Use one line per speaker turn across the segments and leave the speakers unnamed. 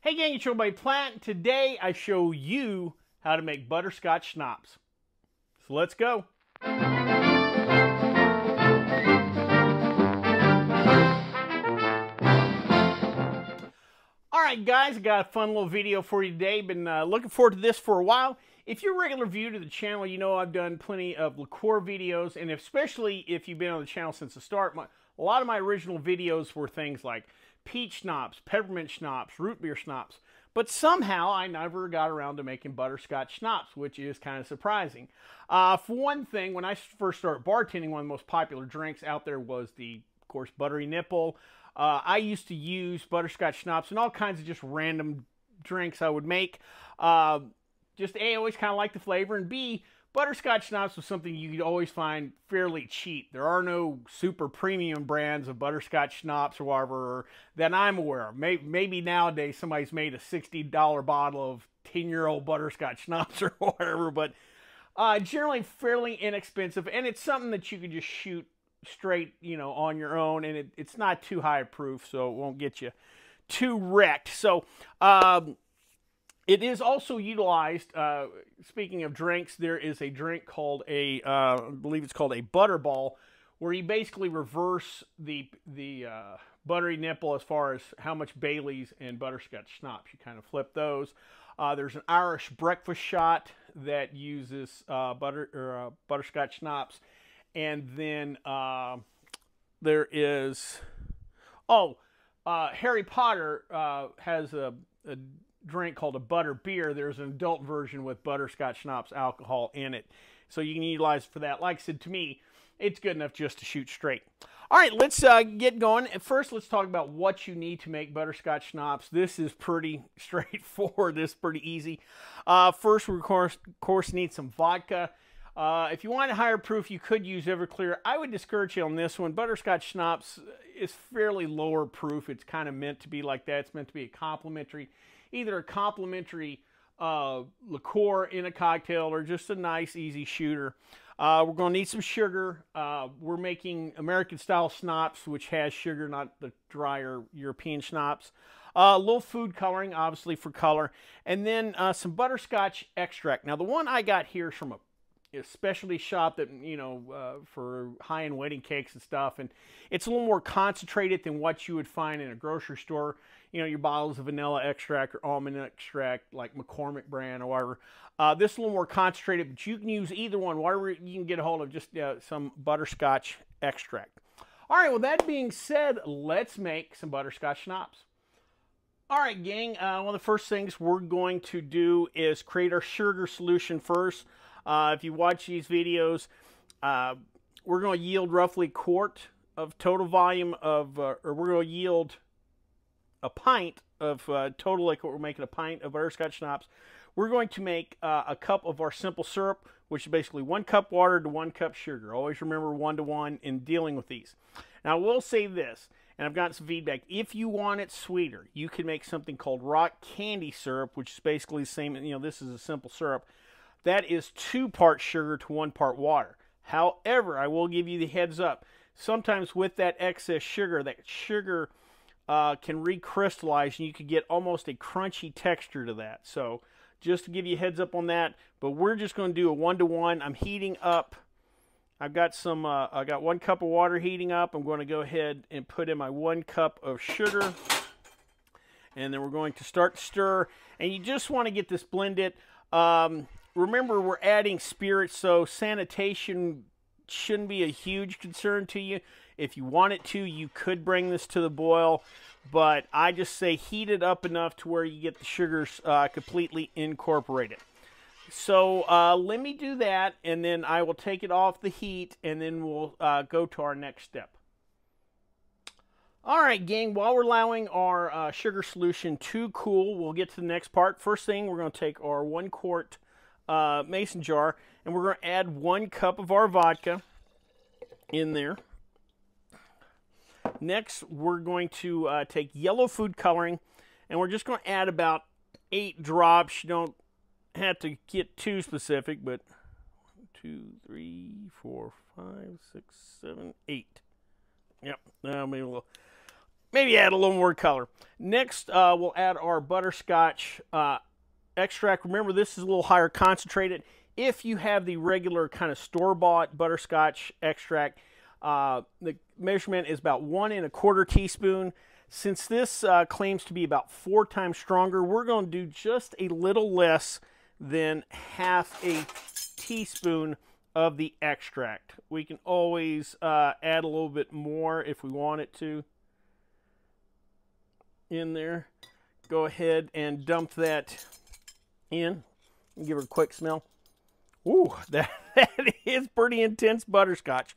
Hey gang, it's your buddy Plant. Today I show you how to make butterscotch schnapps. So let's go. Alright guys, I got a fun little video for you today. Been looking forward to this for a while. If you're a regular viewer to the channel, you know I've done plenty of liqueur videos, and especially if you've been on the channel since the start, a lot of my original videos were things like peach schnapps, peppermint schnapps, root beer schnapps. But somehow I never got around to making butterscotch schnapps, which is kind of surprising. For one thing, when I first started bartending, one of the most popular drinks out there was the, of course, buttery nipple. I used to use butterscotch schnapps and all kinds of just random drinks I would make. Just A, I always kind of liked the flavor, and B, butterscotch schnapps was something you could always find fairly cheap. There are no super premium brands of butterscotch schnapps or whatever that I'm aware of. Maybe nowadays somebody's made a $60 bottle of 10-year-old butterscotch schnapps or whatever, but generally fairly inexpensive, and it's something that you could just shoot straight, you know, on your own, and it's not too high proof, so it won't get you too wrecked. So, it is also utilized, speaking of drinks, there is a drink called I believe it's called a butterball, where you basically reverse the buttery nipple as far as how much Bailey's and butterscotch schnapps. You kind of flip those. There's an Irish breakfast shot that uses butterscotch schnapps. And then there is, Harry Potter has a drink called a butter beer. There's an adult version with butterscotch schnapps alcohol in it, so you can utilize it for that. Like I said, to me, it's good enough just to shoot straight. All right, let's get going. First, let's talk about what you need to make butterscotch schnapps. This is pretty straightforward. This is pretty easy. First, we of course need some vodka. If you want a higher proof, you could use Everclear. I would discourage you on this one. Butterscotch schnapps is fairly lower proof. It's kind of meant to be like that. It's meant to be a complimentary, either a complimentary liqueur in a cocktail or just a nice, easy shooter. We're going to need some sugar. We're making American-style schnapps, which has sugar, not the drier European schnapps. A little food coloring, obviously, for color. And then some butterscotch extract. Now, the one I got here is from a specialty shop that, you know, for high-end wedding cakes and stuff, and it's a little more concentrated than what you would find in a grocery store. You know, your bottles of vanilla extract or almond extract, like McCormick brand or whatever. This is a little more concentrated, but you can use either one, whatever you can get a hold of, just some butterscotch extract. All right, well, that being said, let's make some butterscotch schnapps. All right, gang, one of the first things we're going to do is create our sugar solution first. If you watch these videos, we're going to yield roughly a quart of total volume of, or we're going to yield a pint of total liquid. We're making a pint of butterscotch schnapps. We're going to make a cup of our simple syrup, which is basically 1 cup water to 1 cup sugar. Always remember 1 to 1 in dealing with these. Now, I will say this, and I've gotten some feedback. If you want it sweeter, you can make something called rock candy syrup, which is basically the same. You know, this is a simple syrup. That is 2 parts sugar to 1 part water. However, I will give you the heads up. Sometimes with that excess sugar, can recrystallize, and you could get almost a crunchy texture to that. So just to give you a heads up on that. But we're just going to do a 1 to 1. I'm heating up. I've got some. I got 1 cup of water heating up. I'm going to go ahead and put in my 1 cup of sugar, and then we're going to start to stir. And you just want to get this blended. Remember, we're adding spirits, so sanitation shouldn't be a huge concern to you. If you want it to, you could bring this to the boil, but I just say heat it up enough to where you get the sugars completely incorporated. So let me do that, and then I will take it off the heat, and then we'll go to our next step. All right, gang, while we're allowing our sugar solution to cool, we'll get to the next part. First thing, we're going to take our 1 quart mason jar, and we're going to add 1 cup of our vodka in there. Next, we're going to take yellow food coloring, and we're just going to add about 8 drops. You don't have to get too specific, but 1, 2, 3, 4, 5, 6, 7, 8. Yep, maybe a little maybe add a little more color. Next, we'll add our butterscotch extract. Remember, this is a little higher concentrated. If you have the regular kind of store-bought butterscotch extract, the measurement is about 1 1/4 teaspoon. Since this claims to be about 4 times stronger, we're going to do just a little less than half a teaspoon of the extract. We can always add a little bit more if we want it to in there. Go ahead and dump that in and give her a quick smell. Ooh, that is pretty intense butterscotch.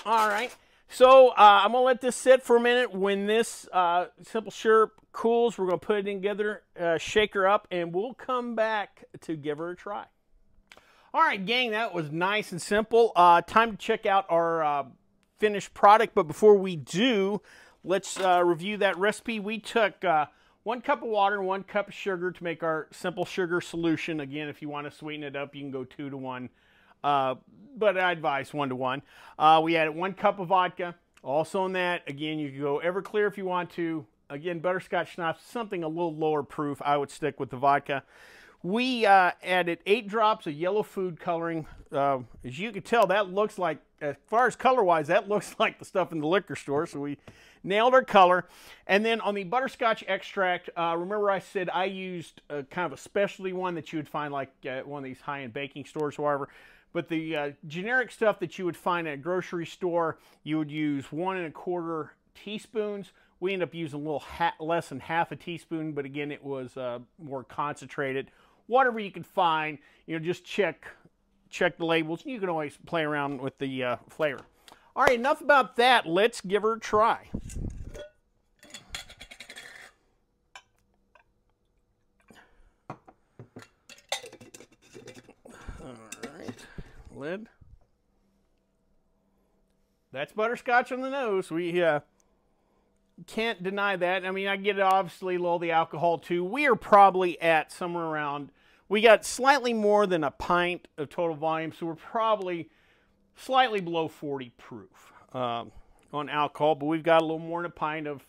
All right, so I'm going to let this sit for a minute. When this simple syrup cools, we're going to put it in together, shake her up, and we'll come back to give her a try. All right, gang, that was nice and simple. Time to check out our finished product, but before we do, let's review that recipe. We took 1 cup of water and 1 cup of sugar to make our simple sugar solution. Again, if you want to sweeten it up, you can go 2 to 1. But I advise 1 to 1. We added 1 cup of vodka. Also in that, again, you can go Everclear if you want to. Again, Butterscotch Schnapps, something a little lower proof. I would stick with the vodka. We added 8 drops of yellow food coloring. As you can tell, that looks like, as far as color-wise, that looks like the stuff in the liquor store. So we nailed our color. And then on the butterscotch extract, remember I said I used kind of a specialty one that you would find like one of these high-end baking stores or whatever. But the generic stuff that you would find at a grocery store, you would use 1 1/4 teaspoons. We ended up using a little less than half a teaspoon, but again, it was more concentrated. Whatever you can find, you know, just check the labels. You can always play around with the flavor. All right, enough about that. Let's give her a try. All right, lid. That's butterscotch on the nose. We can't deny that. I mean, I get it, obviously low the alcohol too. We are probably at somewhere around, we got slightly more than a pint of total volume, so we're probably slightly below 40 proof on alcohol, but we've got a little more than a pint of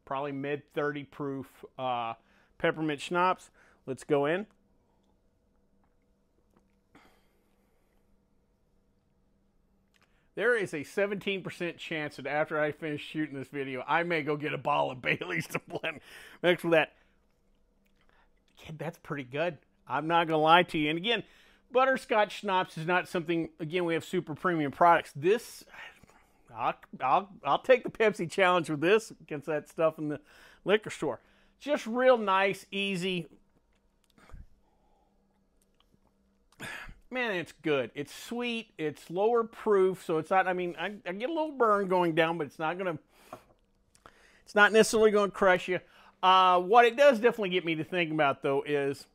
probably mid 30 proof peppermint schnapps. Let's go in. There is a 17% chance that after I finish shooting this video, I may go get a bottle of Bailey's to blend mix with that. Kid, that's pretty good. I'm not going to lie to you. And again, Butterscotch Schnapps is not something, again, we have super premium products. This, I'll take the Pepsi challenge with this against that stuff in the liquor store. Just real nice, easy. Man, it's good. It's sweet. It's lower proof, so it's not, I mean, I get a little burn going down, but it's not necessarily going to crush you. What it does definitely get me to think about, though, is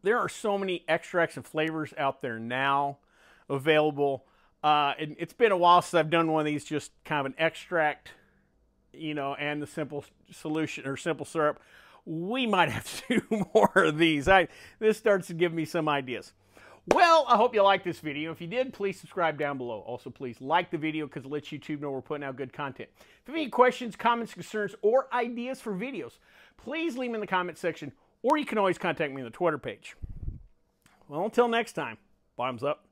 there are so many extracts and flavors out there now available. It's been a while since I've done one of these, just kind of an extract, you know, and the simple solution or simple syrup. We might have to do more of these. This starts to give me some ideas. Well, I hope you liked this video. If you did, please subscribe down below. Also, please like the video because it lets YouTube know we're putting out good content. If you have any questions, comments, concerns, or ideas for videos, please leave them in the comment section, or you can always contact me on the Twitter page. Well, until next time, bottoms up.